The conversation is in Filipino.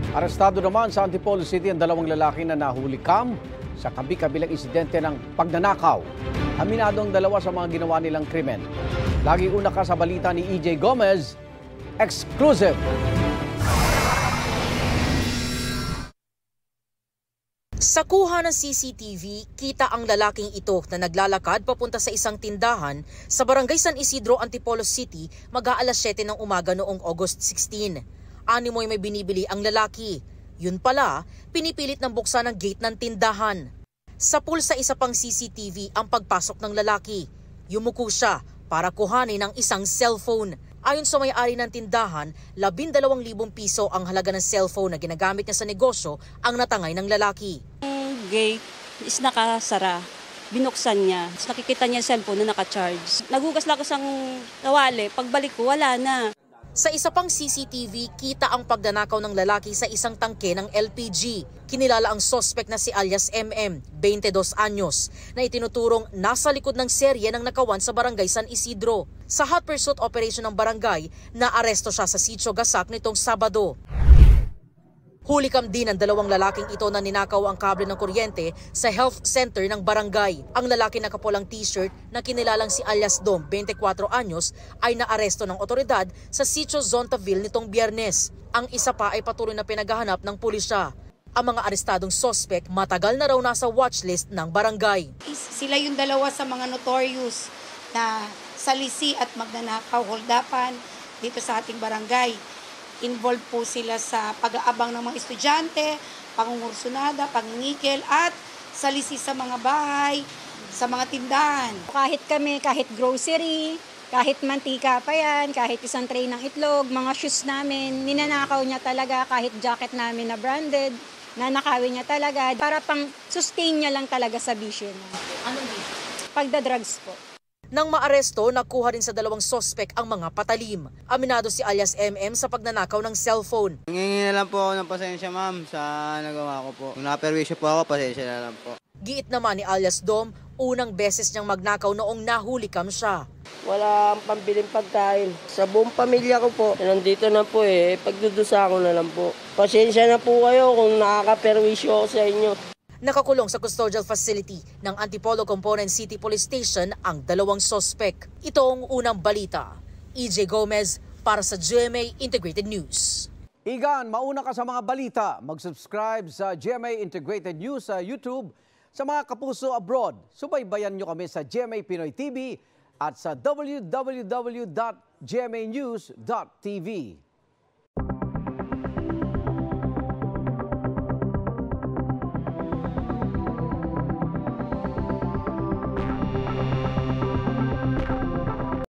Arestado naman sa Antipolo City ang dalawang lalaki na nahuli sa kabi-kabilang insidente ng pagnanakaw. Aminado ang dalawa sa mga ginawa nilang krimen. Lagi una ka sa balita ni EJ Gomez, exclusive. Sa kuha ng CCTV, kita ang lalaking ito na naglalakad papunta sa isang tindahan sa Barangay San Isidro, Antipolo City, mag-aalas 7 ng umaga noong August 16. Animoy may binibili ang lalaki. Yun pala, pinipilit ng buksan ang gate ng tindahan. Sa pool sa isa pang CCTV ang pagpasok ng lalaki. Yumuko siya para kuhanin ang isang cellphone. Ayon sa may-ari ng tindahan, 12,000 piso ang halaga ng cellphone na ginagamit niya sa negosyo ang natangay ng lalaki. Ang gate is nakasara. Binuksan niya. Nakikita niya yung cellphone na naka-charge. Nagugas-lagas ang nawali. Pagbalik ko, wala na. Sa isa pang CCTV, kita ang pagnanakaw ng lalaki sa isang tangke ng LPG. Kinilala ang suspect na si alias MM, 22 anyos, na itinuturong nasa likod ng serye ng nakawan sa Barangay San Isidro. Sa hot pursuit operation ng barangay, naaresto siya sa Sitio Gasak nitong Sabado. Hulikam din ang dalawang lalaking ito na ninakaw ang kable ng kuryente sa health center ng barangay. Ang lalaki na nakapulang t-shirt na kinilalang si alias Dom, 24 anyos, ay naaresto ng otoridad sa Sitio Zontaville nitong Biyernes. Ang isa pa ay patuloy na pinaghahanap ng pulisya. Ang mga arestadong suspect matagal na raw nasa watchlist ng barangay. Sila yung dalawa sa mga notorious na salisi at magnanakaw, holdapan dito sa ating barangay. Involved po sila sa pag-aabang ng mga estudyante, pangungursunada, pangingikil at salisi sa mga bahay, sa mga tindahan. Kahit kami, kahit grocery, kahit mantika pa yan, kahit isang tray ng itlog, mga shoes namin, ninanakaw niya talaga, kahit jacket namin na branded, nanakawin niya talaga para pang sustain niya lang talaga sa bisyo niya. Anong bisyo? Pagdadrugs po. Nang maaresto, nakuha rin sa dalawang sospek ang mga patalim. Aminado si alias MM sa pagnanakaw ng cellphone. Nangingi na lang po ako ng pasensya, ma'am, sa nagawa ko po. Kung naperwisyo po ako, pasensya na lang po. Giit naman ni alias Dom, unang beses niyang magnakaw noong nahulikam siya. Wala ang pambiling pagkain. Sa buong pamilya ko po, nandito na po pagdudusa ko na lang po. Pasensya na po kayo kung nakakaperwisyo ako sa inyo. Nakakulong sa custodial facility ng Antipolo Component City Police Station ang dalawang sospek. Ito ang unang balita. EJ Gomez para sa GMA Integrated News. Igan, mauna ka sa mga balita. Mag-subscribe sa GMA Integrated News sa YouTube. Sa mga kapuso abroad, subaybayan nyo kami sa GMA Pinoy TV at sa www.gmanews.tv.